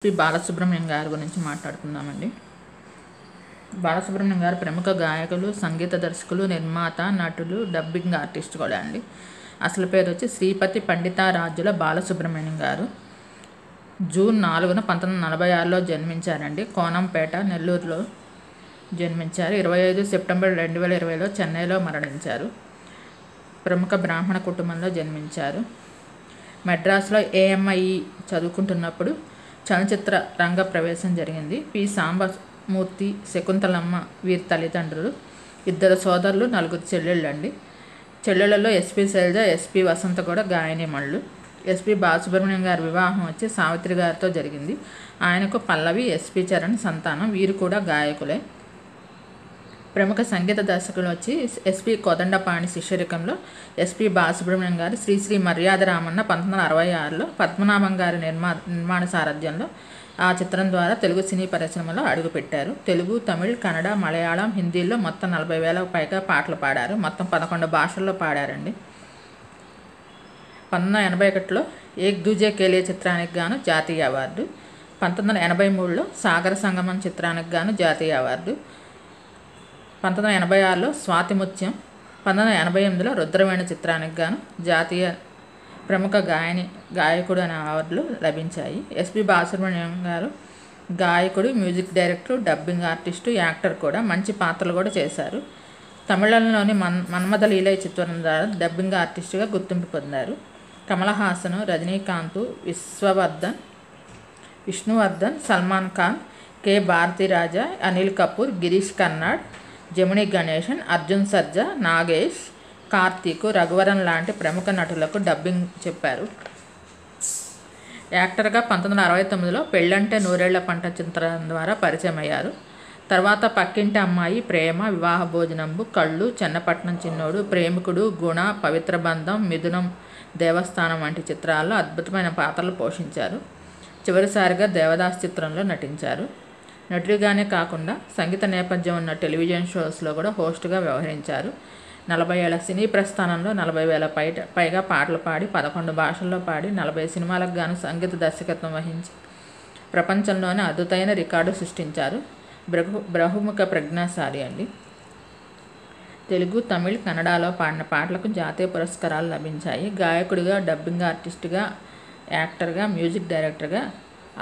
బాలసుబ్రహ్మణ్యం గారి గురించి మాట్లాడుకుందామండి. బాలసుబ్రహ్మణ్యం గారు ప్రముఖ గాయకులు, సంగీత దర్శకులు, నిర్మాత, నటులు, డబ్బింగ్ ఆర్టిస్ట్ కూడా అండి. అసలు పేరు వచ్చి శ్రీపతి పండితారాజ్యుల బాలసుబ్రహ్మణ్యం గారు. జూన్ 4న 1946లో జన్మించారండి. కోనంపేట, నెల్లూరులో జన్మించారు. 25 సెప్టెంబర్ 2020లో చెన్నైలో మరణించారు. ప్రముఖ బ్రాహ్మణ కుటుంబంలో జన్మించారు. మెడ్రాస్లో AMIE చదువుకుంటున్నప్పుడు చలనచిత్ర రంగ ప్రవేశం జరిగింది. పి. సాంబమూర్తి, శకుంతలమ్మ వీరి తల్లిదండ్రులు. 2 సోదరులు, 4 చెల్లెళ్ళండి. చెల్లెళ్ళలో SP శైలజ, SP వసంత కూడా గాయనిమణులు. SP బాలసుబ్రహ్మణ్యం గారి వివాహం వచ్చి సావిత్రి గారితో జరిగింది. ఆయనకు పల్లవి, SP చరణ్ సంతానం. వీరు కూడా గాయకులే. ప్రముఖ సంగీత దర్శకులు వచ్చి SP కోదండపాణి శిష్యరికంలో SP బాలసుబ్రహ్మణ్యం గారు శ్రీ మర్యాద రామన్న 1966లో పద్మనాభం గారి నిర్మాణ సారథ్యంలో ఆ చిత్రం ద్వారా తెలుగు సినీ పరిశ్రమలో అడుగుపెట్టారు. తెలుగు, తమిళ్, కన్నడ, మలయాళం, హిందీలో మొత్తం 40,000కు పైగా పాటలు పాడారు. మొత్తం 11 భాషల్లో పాడారండి. 1981లో ఏక్ దూజే కేలియే చిత్రానికి గాను జాతీయ అవార్డు. 1983లో సాగర సంగమం చిత్రానికి గాను జాతీయ అవార్డు. 1986లో స్వాతిముత్యం, 1988లో రుద్రవేణి చిత్రానికి గాను జాతీయ ప్రముఖ గాయకుడు అనే అవార్డులు లభించాయి. SP బాలసుబ్రహ్మణ్యం గారు గాయకుడు, music director, dubbing artist, actor కూడా. మంచి పాత్రలు కూడా చేశారు. తమిళంలోని మన్మథ లీలై చిత్రం ద్వారా డబ్బింగ్ ఆర్టిస్టుగా గుర్తింపు పొందారు. కమల్ హాసన్, రజనీకాంత్, విష్ణువర్ధన్, సల్మాన్ ఖాన్, K. భారతీరాజా, అనిల్ కపూర్, గిరీష్ కర్నాడ్, జమినీ గణేశన్, అర్జున్ సర్జా, నాగేష్, కార్తీక్, రఘువరన్ లాంటి ప్రముఖ నటులకు డబ్బింగ్ చెప్పారు. యాక్టర్గా 1969లో పెళ్ళంటే నూరేళ్ల పంట చిత్రం ద్వారా పరిచయం అయ్యారు. తర్వాత పక్కింటి అమ్మాయి, ప్రేమ, వివాహ భోజనంబు, కళ్ళు, చెన్నపట్నం చిన్నోడు, ప్రేమికుడు, గుణ, పవిత్ర బంధం, మిథునం, దేవస్థానం వంటి చిత్రాల్లో అద్భుతమైన పాత్రలు పోషించారు. చివరిసారిగా దేవదాస్ చిత్రంలో నటించారు. నటుడిగానే కాకుండా సంగీత నేపథ్యం ఉన్న టెలివిజన్ షోస్లో కూడా హోస్ట్గా వ్యవహరించారు. 40 ఏళ్ల సినీ ప్రస్థానంలో 40,000 పైగా పాటలు పాడి 11 భాషల్లో పాడి 40 సినిమాలకు గాను సంగీత దర్శకత్వం వహించి ప్రపంచంలోనే అద్భుతమైన రికార్డు సృష్టించారు. బహుముఖ ప్రజ్ఞాశాలి అండి. తెలుగు, తమిళ్, కన్నడలో పాడిన పాటలకు జాతీయ పురస్కారాలు లభించాయి. గాయకుడిగా, డబ్బింగ్ ఆర్టిస్టుగా, యాక్టర్గా, మ్యూజిక్ డైరెక్టర్గా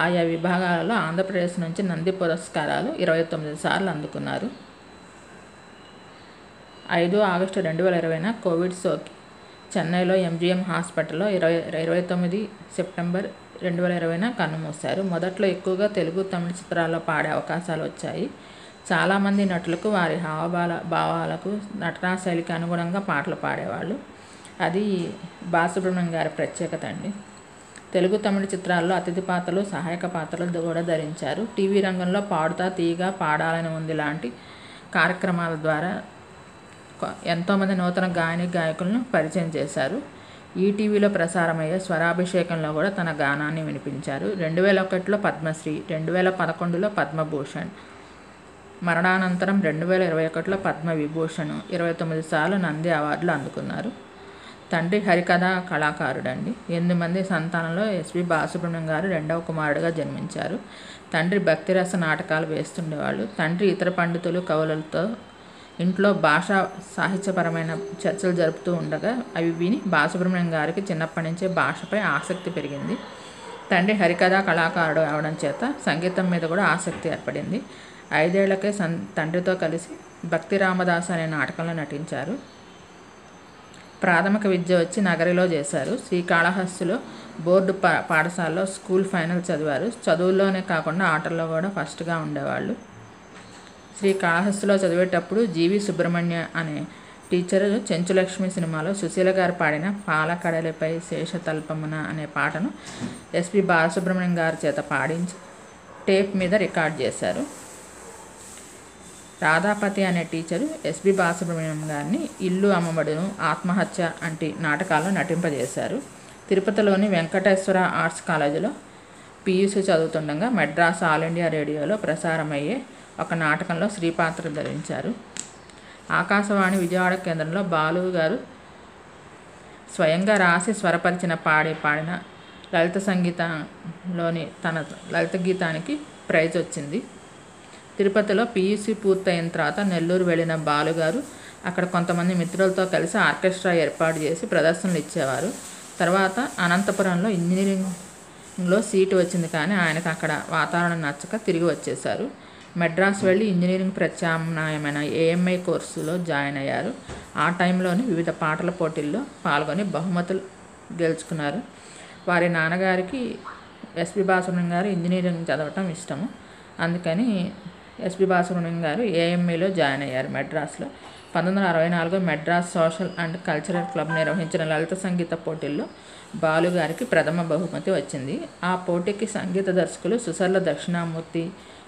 ఆయా విభాగాలలో ఆంధ్రప్రదేశ్ నుంచి నంది పురస్కారాలు 29 సార్లు అందుకున్నారు. 5 ఆగస్టు 2020న కోవిడ్ సోకి చెన్నైలో MGM హాస్పిటల్లో 29 సెప్టెంబర్ 2020న కన్నుమూశారు. మొదట్లో ఎక్కువగా తెలుగు, తమిళ చిత్రాల్లో పాడే అవకాశాలు వచ్చాయి. చాలామంది నటులకు వారి భావాలకు, నటనా శైలికి అనుగుణంగా పాటలు పాడేవాళ్ళు. అది బాలసుబ్రహ్మణ్యం గారి ప్రత్యేకత అండి. తెలుగు, తమిళ చిత్రాల్లో అతిథి పాత్రలు, సహాయక పాత్రలు కూడా ధరించారు. టీవీ రంగంలో పాడుతా తీయగా, పాడాలని ఉంది లాంటి కార్యక్రమాల ద్వారా ఎంతోమంది నూతన గాయకులను పరిచయం చేశారు. ఈటీవీలో ప్రసారమయ్యే స్వరాభిషేకంలో కూడా తన గానాన్ని వినిపించారు. 2001లో పద్మశ్రీ, 2011లో పద్మభూషణ్, మరణానంతరం 2021లో పద్మవిభూషణ్, 29 సార్లు నంది అవార్డులు అందుకున్నారు. తండ్రి హరికథా కళాకారుడండి. 8 మంది సంతానంలో SP బాలసుబ్రహ్మణ్యం గారు 2వ కుమారుడిగా జన్మించారు. తండ్రి భక్తిరస నాటకాలు వేస్తుండేవాళ్ళు. తండ్రి ఇతర పండితులు, కవులతో ఇంట్లో భాషా సాహిత్యపరమైన చర్చలు జరుపుతూ ఉండగా అవి విని బాలసుబ్రహ్మణ్యం గారికి చిన్నప్పటి నుంచే భాషపై ఆసక్తి పెరిగింది. తండ్రి హరికథా కళాకారుడు అవడం చేత సంగీతం మీద కూడా ఆసక్తి ఏర్పడింది. 5 ఏళ్లకే తండ్రితో కలిసి భక్తి రామదాసు అనే నాటకంలో నటించారు. ప్రాథమిక విద్య వచ్చి నగరిలో చేశారు. శ్రీకాళహస్తిలో బోర్డు పాఠశాలలో స్కూల్ ఫైనల్ చదివారు. చదువుల్లోనే కాకుండా ఆటల్లో కూడా ఫస్ట్గా ఉండేవాళ్ళు. శ్రీకాళహస్తిలో చదివేటప్పుడు GV సుబ్రహ్మణ్య అనే టీచరు చెంచులక్ష్మి సినిమాలో సుశీల గారు పాడిన పాలకడలిపై శేషతల్పమున అనే పాటను SP బాలసుబ్రహ్మణ్యం గారి చేత పాడించి టేప్ మీద రికార్డ్ చేశారు. రాధాపతి అనే టీచరు SP బాలసుబ్రహ్మణ్యం గారిని ఇల్లు అమ్మబడును, ఆత్మహత్య వంటి నాటకాల్లో నటింపజేశారు. తిరుపతిలోని వెంకటేశ్వర ఆర్ట్స్ కాలేజీలో PUC చదువుతుండగా మెడ్రాస్ ఆల్ ఇండియా రేడియోలో ప్రసారమయ్యే ఒక నాటకంలో స్త్రీ పాత్ర ధరించారు. ఆకాశవాణి విజయవాడ కేంద్రంలో బాలు గారు స్వయంగా రాసి స్వరపరిచిన పాడిన లలిత సంగీతంలోని తన లలిత గీతానికి ప్రైజ్ వచ్చింది. తిరుపతిలో పీయూసీ పూర్తయిన తర్వాత నెల్లూరు వెళ్ళిన బాలుగారు అక్కడ కొంతమంది మిత్రులతో కలిసి ఆర్కెస్ట్రా ఏర్పాటు చేసి ప్రదర్శనలు ఇచ్చేవారు. తర్వాత అనంతపురంలో ఇంజనీరింగ్లో సీటు వచ్చింది, కానీ ఆయనకు అక్కడ వాతావరణం నచ్చక తిరిగి వచ్చేశారు. మెడ్రాస్ వెళ్ళి ఇంజనీరింగ్ ప్రత్యామ్నాయమైన ఏఎంఐ కోర్సులో జాయిన్ అయ్యారు. ఆ టైంలోనే వివిధ పాటల పోటీల్లో పాల్గొని బహుమతులు గెలుచుకున్నారు. వారి నాన్నగారికి ఎస్పి బాలసుబ్రహ్మణ్యం గారు ఇంజనీరింగ్ చదవటం ఇష్టము. అందుకని ఎస్పి బాలసుబ్రహ్మణ్యం గారు ఏఎంఐలో జాయిన్ అయ్యారు మెడ్రాస్లో. 1964 Madras social and cultural club నిర్వహించిన లలిత సంగీత పోటీల్లో బాలుగారికి ప్రథమ బహుమతి వచ్చింది. ఆ పోటీకి సంగీత దర్శకులు సుసర్ల దక్షిణామూర్తి,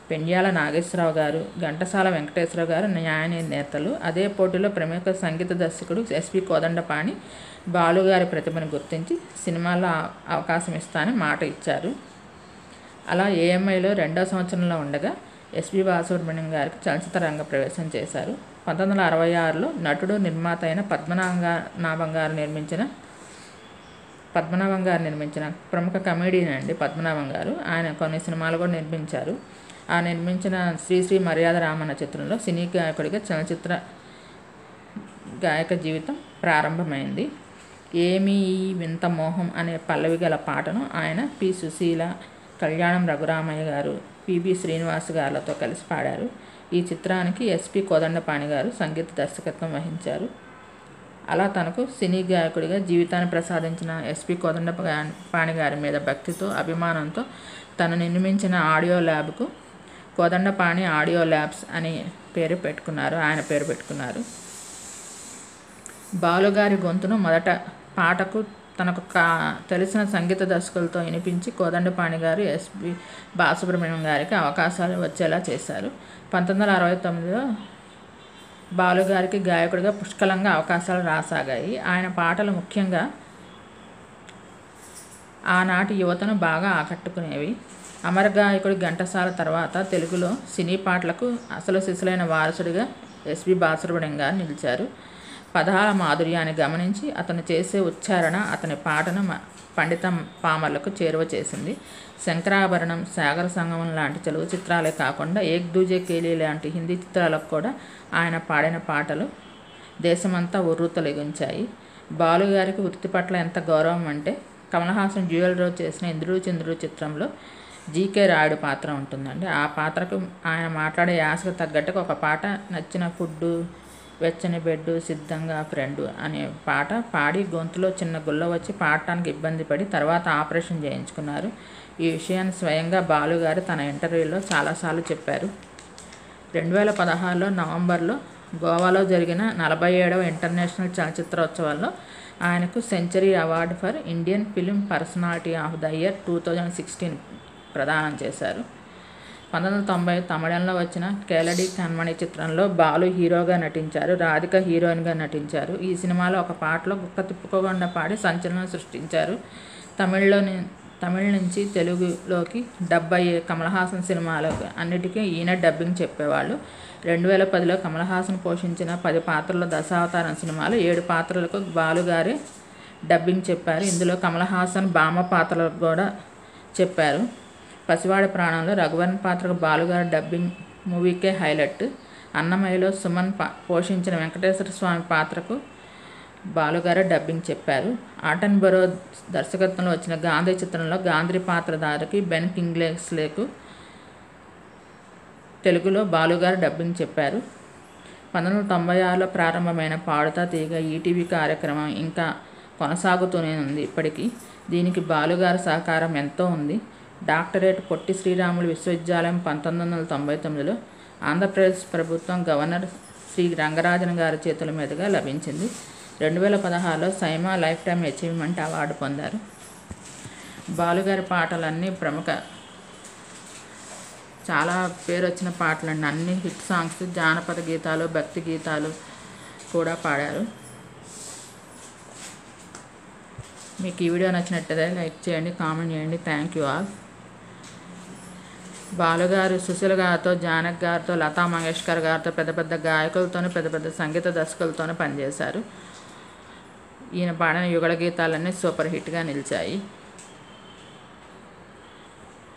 పెండ్యాల నాగేశ్వరరావు గారు, ఘంటసాల వెంకటేశ్వరరావు గారు న్యాయ నిర్ణేతలు. అదే పోటీలో ప్రముఖ సంగీత దర్శకుడు ఎస్పి కోదండపాణి బాలుగారి ప్రతిభను గుర్తించి సినిమాల్లో అవకాశం ఇస్తానని మాట ఇచ్చారు. అలా ఏఎంఐలో 2వ సంవత్సరంలో ఉండగా ఎస్పి బాలసుబ్రహ్మణ్యం గారికి చలనచిత్ర రంగ ప్రవేశం చేశారు. 1966లో నటుడు, నిర్మాత అయిన పద్మనాభం గారు నిర్మించిన ప్రముఖ కమెడియన్ అండి పద్మనాభం గారు. ఆయన కొన్ని సినిమాలు కూడా నిర్మించారు. ఆ నిర్మించిన శ్రీ మర్యాద రామన్న చిత్రంలో సినీ గాయకుడిగా చలనచిత్ర గాయక జీవితం ప్రారంభమైంది. ఏమీ ఈ వింత మోహం అనే పల్లవి గల పాటను ఆయన పి సుశీల, కళ్యాణం రఘురామయ్య గారు, పిబి శ్రీనివాస్ గారితో కలిసి పాడారు. ఈ చిత్రానికి ఎస్పి కోదండపాణి గారు సంగీత దర్శకత్వం వహించారు. అలా తనకు సినీ గాయకుడిగా జీవితాన్ని ప్రసాదించిన ఎస్పి కోదండపాణి గారి మీద భక్తితో, అభిమానంతో తను నిర్మించిన ఆడియో ల్యాబ్కు కోదండపాణి ఆడియో ల్యాబ్స్ అని ఆయన పేరు పెట్టుకున్నారు. బాలుగారి గొంతును మొదట పాటకు తనకు తెలిసిన సంగీత దర్శకులతో వినిపించి కోదండపాణి గారు ఎస్పి బాలసుబ్రహ్మణ్యం గారికి అవకాశాలు వచ్చేలా చేశారు. 1969లో బాలుగారికి గాయకుడిగా పుష్కలంగా అవకాశాలు రాసాగాయి. ఆయన పాటలు ముఖ్యంగా ఆనాటి యువతను బాగా ఆకట్టుకునేవి. అమర గాయకుడి ఘంటసాల తర్వాత తెలుగులో సినీ పాటలకు అసలు సిసలైన వారసుడిగా ఎస్పి బాలసుబ్రహ్మణ్యం గారు నిలిచారు. పదాల మాధుర్యాన్ని గమనించి అతను చేసే ఉచ్చారణ అతని పాటను పండిత పామర్లకు చేరువ చేసింది. శంకరాభరణం, సాగర సంగమం లాంటి తెలుగు చిత్రాలే కాకుండా ఏక్ దూజే కేలీ లాంటి హిందీ చిత్రాలకు కూడా ఆయన పాడిన పాటలు దేశమంతా ఉర్రూతలెగించాయి. బాలుగారికి వృత్తి పట్ల ఎంత గౌరవం అంటే కమల్ హాసన్ డ్యూయల్ రోల్ చేసిన ఇంద్రుడు చంద్రుడు చిత్రంలో జీకే రాయుడు పాత్ర ఉంటుందండి. ఆ పాత్రకు ఆయన మాట్లాడే యాసకు తగ్గట్టుగా ఒక పాట నచ్చిన ఫుడ్డు, వెచ్చని బెడ్డు, సిద్ధంగా ఫ్రెండు అనే పాట పాడి గొంతులో చిన్న గుల్ల వచ్చి పాడటానికి ఇబ్బంది పడి తర్వాత ఆపరేషన్ చేయించుకున్నారు. ఈ విషయాన్ని స్వయంగా బాలుగారు తన ఇంటర్వ్యూలో చాలాసార్లు చెప్పారు. 2016లో నవంబర్లో గోవాలో జరిగిన 47వ ఇంటర్నేషనల్ చలనచిత్రోత్సవాల్లో ఆయనకు century award for Indian film personality of the year 2016 ప్రదానం చేశారు. 1990 తమిళంలో వచ్చిన కేలడి కన్మణి చిత్రంలో బాలు హీరోగా నటించారు, రాధిక హీరోయిన్గా నటించారు. ఈ సినిమాలో ఒక పాటలో గుక్క తిప్పుకోకుండా పాడి సంచలనం సృష్టించారు. తమిళ నుంచి తెలుగులోకి డబ్ అయ్యే కమల్ హాసన్ సినిమాలకు అన్నిటికీ ఈయన డబ్బింగ్ చెప్పేవాళ్ళు. 2010లో కమల్ హాసన్ పోషించిన 10 పాత్రల దశావతారం సినిమాలో 7 పాత్రలకు బాలుగారే డబ్బింగ్ చెప్పారు. ఇందులో కమల్ హాసన్ బామ్మ పాత్రలకు కూడా చెప్పారు. పసివాడి ప్రాణంలో రఘువరన్ పాత్రకు బాలుగారు డబ్బింగ్ మూవీకే హైలైట్. అన్నమయ్యలో సుమన్ పోషించిన వెంకటేశ్వర స్వామి పాత్రకు బాలుగారు డబ్బింగ్ చెప్పారు. ఆటన్బరో దర్శకత్వంలో వచ్చిన గాంధీ చిత్రంలో గాంధీ పాత్రధారికి బెన్ కింగ్స్లేకు తెలుగులో బాలుగారు డబ్బింగ్ చెప్పారు. 1996లో ప్రారంభమైన పాడుతా తీగ ఈటీవీ కార్యక్రమం ఇంకా కొనసాగుతూనే ఉంది ఇప్పటికీ. దీనికి బాలుగారి సహకారం ఎంతో ఉంది. డాక్టరేట్ పొట్టి శ్రీరాములు విశ్వవిద్యాలయం 1999లో ఆంధ్రప్రదేశ్ ప్రభుత్వం గవర్నర్ శ్రీ రంగరాజన్ గారి చేతుల మీదుగా లభించింది. 2016లో SIIMA lifetime achievement award పొందారు. బాలుగారి పాటలన్నీ చాలా పేరు వచ్చిన పాటలండి. అన్ని హిట్ సాంగ్స్, జానపద గీతాలు, భక్తి గీతాలు కూడా పాడారు. మీకు ఈ వీడియో నచ్చినట్లయితే లైక్ చేయండి, కామెంట్ చేయండి. Thank you all. బాలుగారు సుశీల గారితో, జానక్ గారితో, లతా మంగేష్కర్ గారితో పెద్ద పెద్ద గాయకులతోనూ పెద్ద పెద్ద సంగీత దర్శకులతోనూ పనిచేశారు. ఈయన పాడిన యుగళ గీతాలన్నీ సూపర్ హిట్గా నిలిచాయి.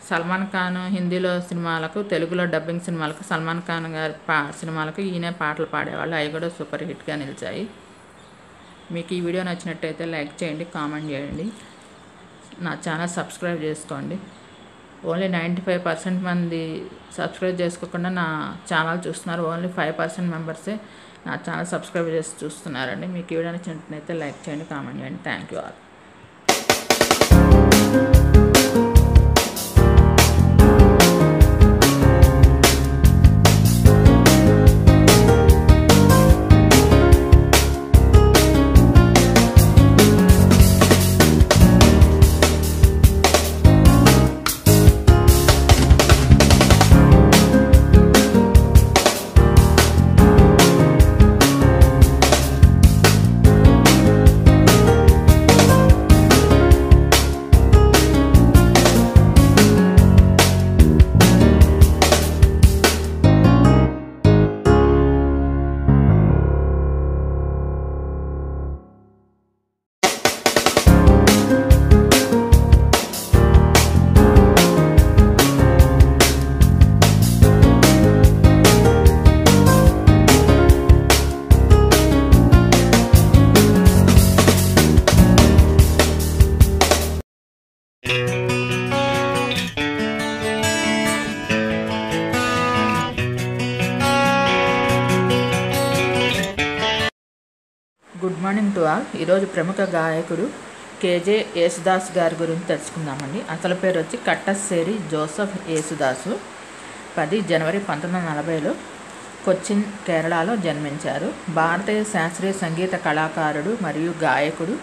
సల్మాన్ ఖాన్ హిందీలో సినిమాలకు, తెలుగులో డబ్బింగ్ సినిమాలకు, సల్మాన్ ఖాన్ గారి సినిమాలకు ఈయనే పాటలు పాడేవాళ్ళు. అవి కూడా సూపర్ హిట్గా నిలిచాయి. మీకు ఈ వీడియో నచ్చినట్టయితే లైక్ చేయండి, కామెంట్ చేయండి, నా ఛానల్ సబ్స్క్రైబ్ చేసుకోండి. ఓన్లీ 95% మంది సబ్స్క్రైబ్ చేసుకోకుండా నా ఛానల్ చూస్తున్నారు. ఓన్లీ 5% మెంబర్సే నా ఛానల్ సబ్స్క్రైబ్ చేసి చూస్తున్నారండి. మీకు ఈ వీడియో నచ్చినట్టయితే లైక్ చేయండి, కామెంట్ చేయండి. Thank you all. Good morning to all. ఈరోజు ప్రముఖ గాయకుడు కేజే యేసుదాస్ గారి గురించి తెలుసుకుందామండి. అసలు పేరు వచ్చి కట్టస్సేరి జోసెఫ్ యేసుదాసు. 10 జనవరి 1940లో కొచ్చిన్, కేరళలో జన్మించారు. భారతీయ శాస్త్రీయ సంగీత కళాకారుడు మరియు గాయకుడు.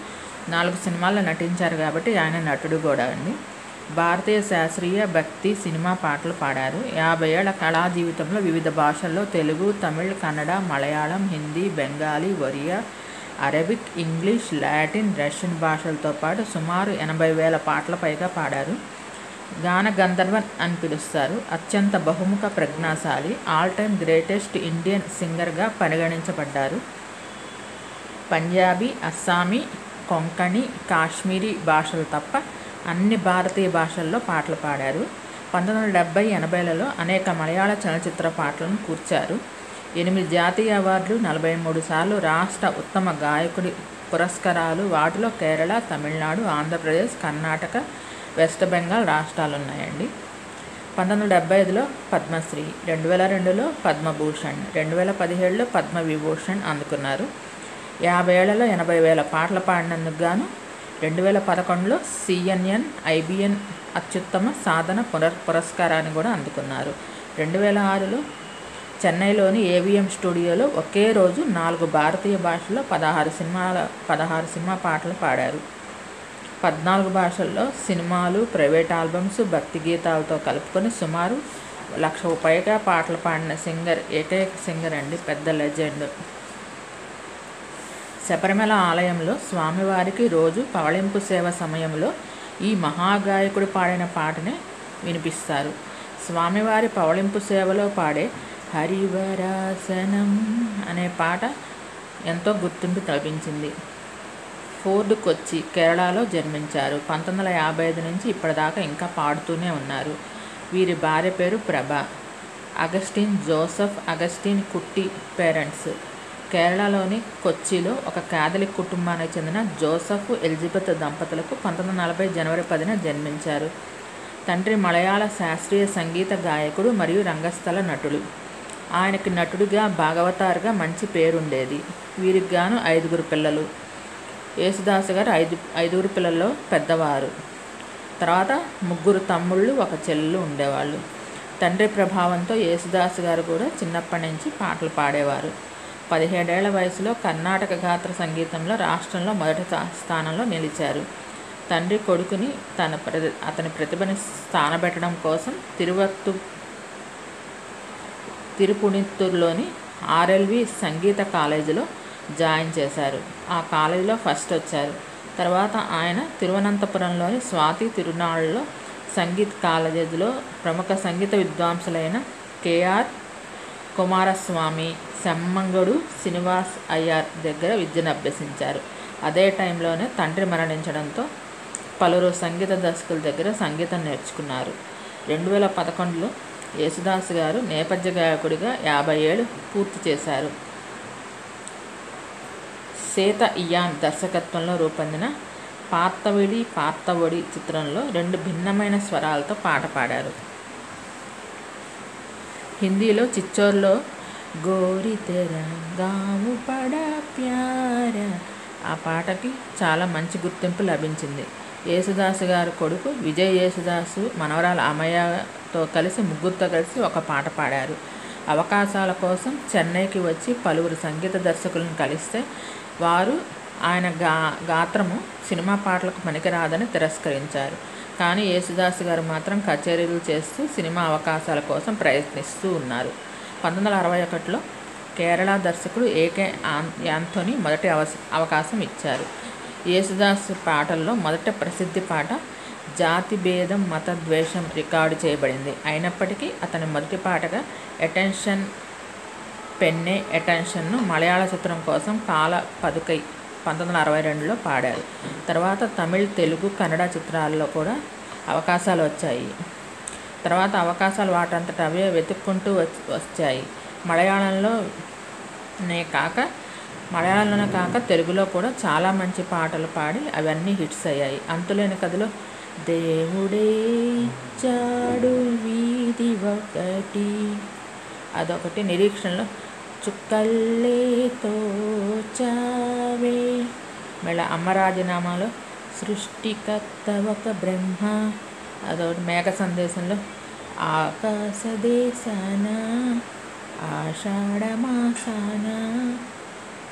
4 సినిమాల్లో నటించారు కాబట్టి ఆయన నటుడు కూడా అండి. భారతీయ శాస్త్రీయ, భక్తి, సినిమా పాటలు పాడారు. 50 ఏళ్ల కళా జీవితంలో వివిధ భాషల్లో Telugu, Tamil, Kannada, Malayalam, Hindi, Bengali, Oriya, Arabic, English, Latin, Russian భాషలతో పాటు సుమారు 80,000 పాటల పైగా పాడారు. గాన గంధర్వన్ అని పిలుస్తారు. అత్యంత బహుముఖ ప్రజ్ఞాశాలి, ఆల్ టైమ్ గ్రేటెస్ట్ ఇండియన్ సింగర్గా పరిగణించబడ్డారు. పంజాబీ, అస్సామీ, కొంకణి, కాశ్మీరీ భాషలు తప్ప అన్ని భారతీయ భాషల్లో పాటలు పాడారు. 1970-80లలో అనేక మలయాళ చలనచిత్ర పాటలను కూర్చారు. 8 జాతీయ అవార్డులు, 43 సార్లు రాష్ట్ర ఉత్తమ గాయకుడి పురస్కారాలు. వాటిలో కేరళ, తమిళనాడు, ఆంధ్రప్రదేశ్, కర్ణాటక, వెస్ట్ బెంగాల్ రాష్ట్రాలు ఉన్నాయండి. 1975లో పద్మశ్రీ, 2002లో పద్మభూషణ్, 2017లో పద్మవిభూషణ్ అందుకున్నారు. 50 ఏళ్లలో 80,000 పాటలు పాడినందుకు గాను 2011లో CNN IBN అత్యుత్తమ సాధన పురస్కారాన్ని కూడా అందుకున్నారు. 2006లో చెన్నైలోని AVM స్టూడియోలో ఒకే రోజు 4 భారతీయ భాషల్లో 16 సినిమా పాటలు పాడారు. 14 భాషల్లో సినిమాలు, ప్రైవేట్ ఆల్బమ్స్, భక్తి గీతాలతో కలుపుకొని సుమారు 1,00,000 పైగా పాటలు పాడిన ఏకైక సింగర్ అండి. పెద్ద లెజెండ్. శబరిమల ఆలయంలో స్వామివారికి రోజు పవళింపు సేవ సమయంలో ఈ మహాగాయకుడు పాడిన పాటనే వినిపిస్తారు. స్వామివారి పవళింపు సేవలో పాడే హరివరాసనం అనే పాట ఎంతో గుర్తింపు లభించింది. ఫోర్డ్ కొచ్చి, కేరళలో జన్మించారు. 1955 నుంచి ఇప్పటిదాకా ఇంకా పాడుతూనే ఉన్నారు. వీరి భార్య పేరు ప్రభ. అగస్టిన్ జోసెఫ్, అగస్టిన్ కుట్టి పేరెంట్స్. కేరళలోని కొచ్చిలో ఒక కాథలిక్ కుటుంబానికి చెందిన జోసెఫ్, ఎలిజబెత్ దంపతులకు 1940 జనవరి 10న జన్మించారు. తండ్రి మలయాళ శాస్త్రీయ సంగీత గాయకుడు మరియు రంగస్థల నటుడు. ఆయనకి నటుడిగా, భాగవతారుగా మంచి పేరుండేది. వీరికి గాను 5 పిల్లలు. యేసుదాసు గారు 5 పిల్లల్లో పెద్దవారు. తర్వాత 3 తమ్ముళ్ళు, 1 చెల్లెలు ఉండేవాళ్ళు. తండ్రి ప్రభావంతో యేసుదాసు గారు కూడా చిన్నప్పటి నుంచి పాటలు పాడేవారు. 17 ఏళ్ల వయసులో కర్ణాటక గాత్ర సంగీతంలో రాష్ట్రంలో మొదటి స్థానంలో నిలిచారు. తండ్రి కొడుకుని అతని ప్రతిభని స్థానబెట్టడం కోసం తిరుపునిత్తూరులోని RLV సంగీత కాలేజీలో జాయిన్ చేశారు. ఆ కాలేజీలో ఫస్ట్ వచ్చారు. తర్వాత ఆయన తిరువనంతపురంలోని స్వాతి తిరునాళ్ళలో సంగీత కాలేజీలో ప్రముఖ సంగీత విద్వాంసులైన KR కుమారస్వామి, సెమ్మంగడు శ్రీనివాస్ అయ్యర్ దగ్గర విద్యను అభ్యసించారు. అదే టైంలోనే తండ్రి మరణించడంతో పలువురు సంగీత దర్శకుల దగ్గర సంగీతం నేర్చుకున్నారు. 2011లో యేసుదాస్ గారు నేపథ్య గాయకుడిగా 50 ఏళ్ళు పూర్తి చేశారు. సేత ఇయాన్ దర్శకత్వంలో రూపొందిన పార్తవిడి పార్తవొడి చిత్రంలో 2 భిన్నమైన స్వరాలతో పాట పాడారు. హిందీలో చిచ్చోర్లో గోరి తెరా గాము పడా ప్యార ఆ పాటకి చాలా మంచి గుర్తింపు లభించింది. యేసుదాసు గారి కొడుకు విజయ్ యేసుదాసు మనవరాలు అమయ్యతో కలిసి ముగ్గురితో కలిసి ఒక పాట పాడారు. అవకాశాల కోసం చెన్నైకి వచ్చి పలువురు సంగీత దర్శకులను కలిస్తే వారు ఆయన గాత్రము సినిమా పాటలకు పనికిరాదని తిరస్కరించారు. కానీ యేసుదాసు గారు మాత్రం కచేరీలు చేస్తూ సినిమా అవకాశాల కోసం ప్రయత్నిస్తూ ఉన్నారు. 1961లో కేరళ దర్శకుడు ఏకే యాంథోనీ మొదటి అవకాశం ఇచ్చారు. యేసుదాస్ పాటల్లో మొదటి ప్రసిద్ధి పాట జాతి భేదం మత ద్వేషం రికార్డు చేయబడింది. అయినప్పటికీ అతని మొదటి పాటగా అటెన్షన్ పెన్నే అటెన్షన్ను మలయాళ చిత్రం కోసం కాల పదుకై 1962లో పాడారు. తర్వాత తమిళ్, తెలుగు, కన్నడ చిత్రాల్లో కూడా అవకాశాలు వచ్చాయి. తర్వాత అవకాశాలు వాటంతట అవే వెతుక్కుంటూ వచ్చాయి. మలయాళంలోనే కాక తెలుగులో కూడా చాలా మంచి పాటలు పాడి అవన్నీ హిట్స్ అయ్యాయి. అంతులేని కథలో దేవుడే ఇచ్చాడు వీధి ఒకటి అదొకటి, నిరీక్షణలో చుక్కల్లే తోచావే, మళ్ళీ అమ్మ రాజీనామాలో సృష్టికర్త ఒక బ్రహ్మ అదొకటి, మేఘ సందేశంలో ఆకాశ దేశాన ఆషాఢ మాసాన,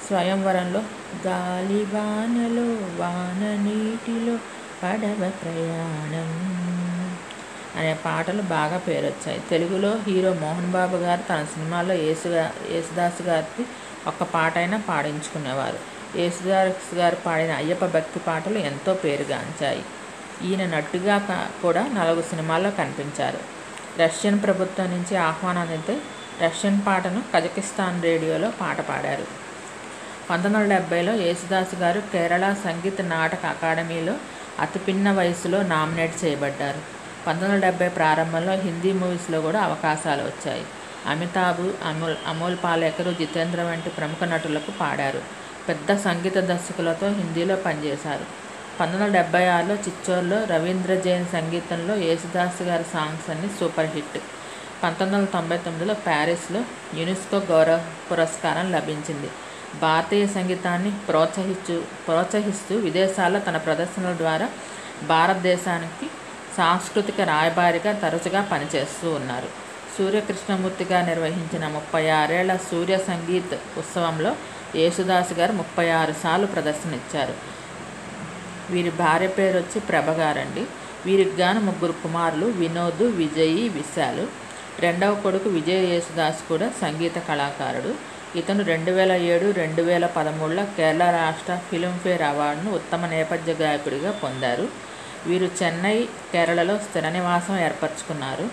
స్వయంవరంలో గాలివానలో వాన నీటిలో పడవ ప్రయాణం అనే పాటలు బాగా పేరొచ్చాయి. తెలుగులో హీరో మోహన్ బాబు గారు తన సినిమాల్లో యేసుదాస్ గారికి ఒక్క పాట అయినా పాడించుకునేవారు. యేసుదాస్ గారు పాడిన అయ్యప్ప భక్తి పాటలు ఎంతో పేరుగాంచాయి. ఈయన నటుగా కూడా 4 సినిమాల్లో కనిపించారు. రష్యన్ ప్రభుత్వం నుంచి ఆహ్వానాన్ని రష్యన్ పాటను కజకిస్తాన్ రేడియోలో పాట పాడారు. 1970లో యేసుదాస్ గారు కేరళ సంగీత నాటక అకాడమీలో అతి పిన్న వయసులో నామినేట్ చేయబడ్డారు. 1970 ప్రారంభంలో హిందీ మూవీస్లో కూడా అవకాశాలు వచ్చాయి. అమితాబ్, అమోల్ పాలేకర్, జితేంద్ర వంటి ప్రముఖ నటులకు పాడారు. పెద్ద సంగీత దర్శకులతో హిందీలో పనిచేశారు. 1976లో చిచ్చోర్లో రవీంద్ర జైన్ సంగీతంలో యేసుదాస్ గారి సాంగ్స్ అన్ని సూపర్ హిట్. 1999లో ప్యారిస్లో యునెస్కో గౌరవ పురస్కారం లభించింది. భారతీయ సంగీతాన్ని ప్రోత్సహిస్తూ విదేశాల్లో తన ప్రదర్శనల ద్వారా భారతదేశానికి సాంస్కృతిక రాయబారిగా తరచుగా పనిచేస్తూ ఉన్నారు. సూర్యకృష్ణమూర్తిగా నిర్వహించిన 36 ఏళ్ల సూర్య సంగీత్ ఉత్సవంలో యేసుదాస్ గారు 36 సార్లు ప్రదర్శన ఇచ్చారు. వీరి భార్య పేరు వచ్చి ప్రభ గారండి. వీరికి గాను 3 కుమారులు, వినోద్, విజయ్, విశాల్. రెండవ కొడుకు విజయ్ యేసుదాస్ కూడా సంగీత కళాకారుడు. ఇతను 2007, 2013లో కేరళ రాష్ట్ర ఫిల్మ్ఫేర్ అవార్డును ఉత్తమ నేపథ్య గాయకుడిగా పొందారు. వీరు చెన్నై, కేరళలో స్థిర నివాసం ఏర్పరచుకున్నారు.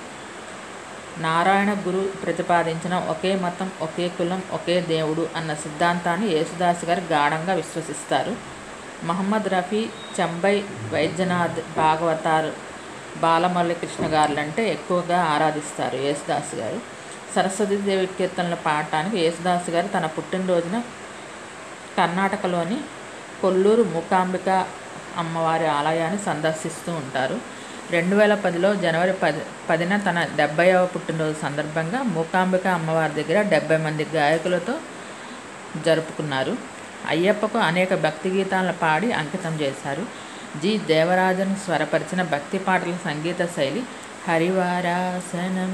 నారాయణ గురు ప్రతిపాదించిన ఒకే మతం, ఒకే కులం, ఒకే దేవుడు అన్న సిద్ధాంతాన్ని యేసుదాస్ గారు గాఢంగా విశ్వసిస్తారు. మహమ్మద్ రఫీ, చెంబై, వైద్యనాథ్, భాగవతార్, బాలమురళీకృష్ణ గారులంటే ఎక్కువగా ఆరాధిస్తారు యేసుదాస్ గారు. సరస్వతీదేవి కీర్తనలు పాడటానికి యేసుదాస్ గారు తన పుట్టినరోజున కర్ణాటకలోని కొల్లూరు మూకాంబిక అమ్మవారి ఆలయాన్ని సందర్శిస్తూ ఉంటారు. 2010లో జనవరి 10న తన 70వ పుట్టినరోజు సందర్భంగా మూకాంబిక అమ్మవారి దగ్గర 70 మంది గాయకులతో జరుపుకున్నారు. అయ్యప్పకు అనేక భక్తి గీతాలను పాడి అంకితం చేశారు. జి. దేవరాజన్ స్వరపరిచిన భక్తి పాటల సంగీత శైలి హరివారాసనం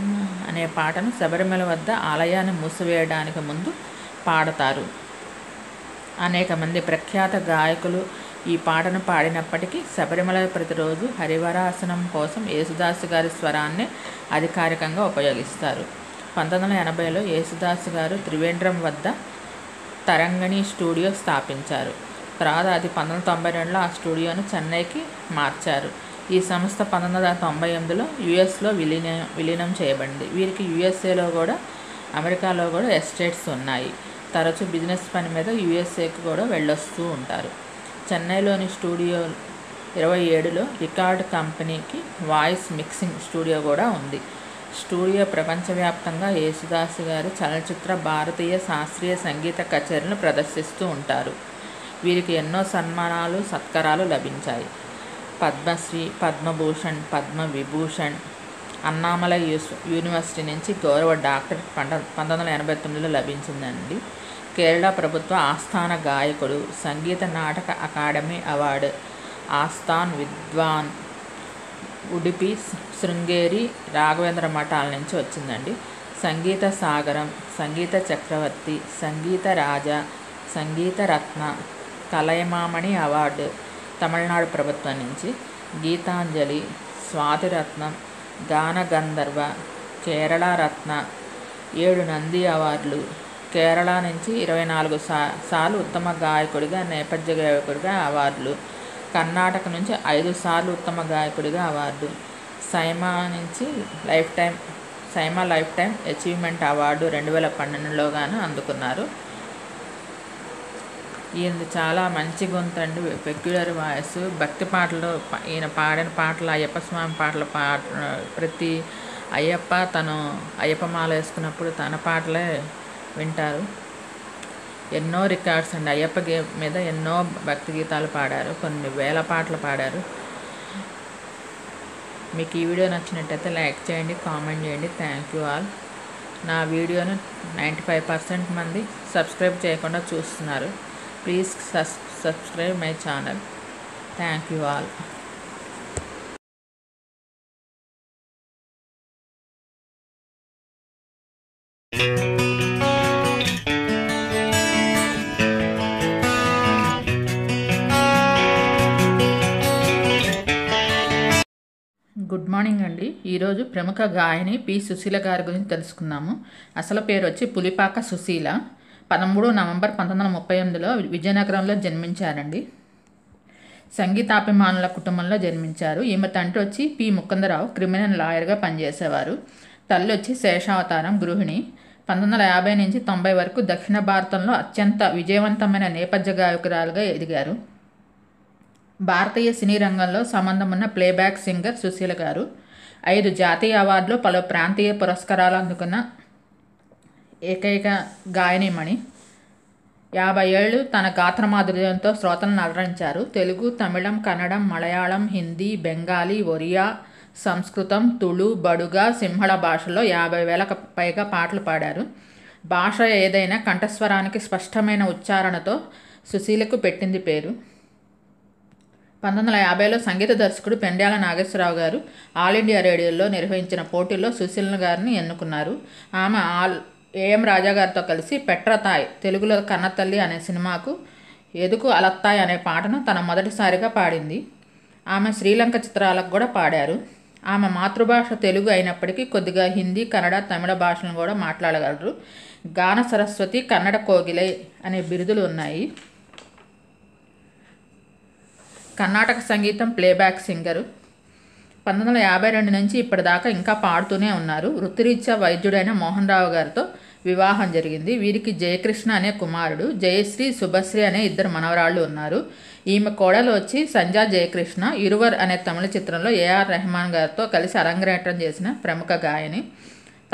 అనే పాటను శబరిమల వద్ద ఆలయాన్ని మూసివేయడానికి ముందు పాడతారు. అనేక మంది ప్రఖ్యాత గాయకులు ఈ పాటను పాడినప్పటికీ శబరిమల ప్రతిరోజు హరివరాసనం కోసం యేసుదాస్ గారి స్వరాన్నే అధికారికంగా ఉపయోగిస్తారు. 1980లో యేసుదాస్ గారు త్రివేంద్రం వద్ద తరంగిణి స్టూడియో స్థాపించారు. తర్వాత అది 1992లో ఆ స్టూడియోను చెన్నైకి మార్చారు. ఈ సంస్థ 1998లో యుఎస్లో విలీనం చేయబడింది. వీరికి యుఎస్ఏలో కూడా అమెరికాలో కూడా ఎస్టేట్స్ ఉన్నాయి. తరచూ బిజినెస్ పని మీద యుఎస్ఏకి కూడా వెళ్ళొస్తూ ఉంటారు. చెన్నైలోని 2027లో రికార్డ్ కంపెనీకి వాయిస్ మిక్సింగ్ స్టూడియో కూడా ఉంది. స్టూడియో ప్రపంచవ్యాప్తంగా యేసుదాసు గారి చలనచిత్ర, భారతీయ శాస్త్రీయ సంగీత కచేరీలను ప్రదర్శిస్తూ ఉంటారు. వీరికి ఎన్నో సన్మానాలు, సత్కారాలు లభించాయి. పద్మశ్రీ, పద్మభూషణ్, పద్మవిభూషణ్, అన్నామలై యూనివర్సిటీ నుంచి గౌరవ డాక్టరేట్ 1989లో లభించిందండి. కేరళ ప్రభుత్వ ఆస్థాన గాయకుడు, సంగీత నాటక అకాడమీ అవార్డు, ఆస్థాన్ విద్వాన్, ఉడిపి, శృంగేరి, రాఘవేంద్ర మఠాల నుంచి వచ్చిందండి. సంగీత సాగరం, సంగీత చక్రవర్తి, సంగీత రాజా, సంగీత రత్న, కలైమామణి అవార్డు తమిళనాడు ప్రభుత్వం నుంచి, గీతాంజలి, స్వాతిరత్నం, గాన గంధర్వ, కేరళ రత్న, 7 నంది అవార్డులు, కేరళ నుంచి 24 సార్లు ఉత్తమ గాయకుడిగా, నేపథ్య గాయకుడిగా అవార్డులు, కర్ణాటక నుంచి 5 సార్లు ఉత్తమ గాయకుడిగా అవార్డు, సైమా నుంచి SIIMA lifetime achievement award 2012లో గాను అందుకున్నారు. ఈయన చాలా మంచి గొంతండి, పెక్యులర్ వాయిస్. భక్తి పాటలు, ఈయన పాడిన పాటలు, అయ్యప్ప స్వామి పాటలు ప్రతి తను అయ్యప్ప మాల వేసుకున్నప్పుడు తన పాటలే వింటారు. ఎన్నో రికార్డ్స్ అండి, అయ్యప్ప మీద ఎన్నో భక్తి గీతాలు పాడారు, కొన్ని వేల పాటలు పాడారు. మీకు ఈ వీడియో నచ్చినట్టయితే లైక్ చేయండి, కామెంట్ చేయండి. Thank you all. నా వీడియోను 95% మంది సబ్స్క్రైబ్ చేయకుండా చూస్తున్నారు. Please subscribe my channel. Thank you all. Good morning అండి. ఈరోజు ప్రముఖ గాయని పి. సుశీల గారి గురించి తెలుసుకుందాము. అసలు పేరు వచ్చి పులిపాక సుశీల. 13 నవంబర్ 1938లో విజయనగరంలో జన్మించారండి. సంగీతాభిమానుల కుటుంబంలో జన్మించారు. ఈమె తండ్రి వచ్చి పి. ముకుందరావు క్రిమినల్ లాయర్గా పనిచేసేవారు. తల్లి వచ్చి శేషావతారం, గృహిణి. 1950 నుంచి 90 వరకు దక్షిణ భారతంలో అత్యంత విజయవంతమైన నేపథ్య గాయకురాలుగా ఎదిగారు. భారతీయ సినీ రంగంలో సంబంధం ఉన్న ప్లేబ్యాక్ సింగర్ సుశీల గారు. 5 జాతీయ అవార్డులు, పలు ప్రాంతీయ పురస్కారాలు అందుకున్న ఏకైక గాయనిమణి. 50 ఏళ్ళు తన గాత్ర మాధుర్యంతో శ్రోతలను అలరించారు. తెలుగు, తమిళం, కన్నడం, మలయాళం, హిందీ, బెంగాలీ, ఒరియా, సంస్కృతం, తుళు, బడుగా, సింహళ భాషల్లో 50,000కు పైగా పాటలు పాడారు. భాష ఏదైనా కంఠస్వరానికి స్పష్టమైన ఉచ్చారణతో సుశీలకు పెట్టింది పేరు. 1950లో సంగీత దర్శకుడు పెండ్యాల నాగేశ్వరరావు గారు ఆల్ ఇండియా రేడియోలో నిర్వహించిన పోటీల్లో సుశీల గారిని ఎన్నుకున్నారు. ఆమె ఏఎం రాజా గారితో కలిసి పెట్రతాయ్, తెలుగులో కన్నతల్లి అనే సినిమాకు ఎదుకు అలత్తాయ్ అనే పాటను తన మొదటిసారిగా పాడింది. ఆమె శ్రీలంక చిత్రాలకు కూడా పాడారు. ఆమె మాతృభాష తెలుగు అయినప్పటికీ కొద్దిగా హిందీ, కన్నడ, తమిళ భాషలను కూడా మాట్లాడగలరు. గాన సరస్వతి, కన్నడ కోగిలై అనే బిరుదులు ఉన్నాయి. కర్ణాటక సంగీతం ప్లేబ్యాక్ సింగరు. 1952 నుంచి ఇప్పటిదాకా ఇంకా పాడుతూనే ఉన్నారు. వృత్తిరీత్యా వైద్యుడైన మోహన్ రావు గారితో వివాహం జరిగింది. వీరికి జయకృష్ణ అనే కుమారుడు, జయశ్రీ, శుభశ్రీ అనే 2 మనవరాళ్ళు ఉన్నారు. ఈమె కోడలు వచ్చి సంధ్యా జయకృష్ణ. ఇరువర్ అనే తమిళ చిత్రంలో ఏఆర్ రెహమాన్ గారితో కలిసి అరంగేట్రం చేసిన ప్రముఖ గాయని.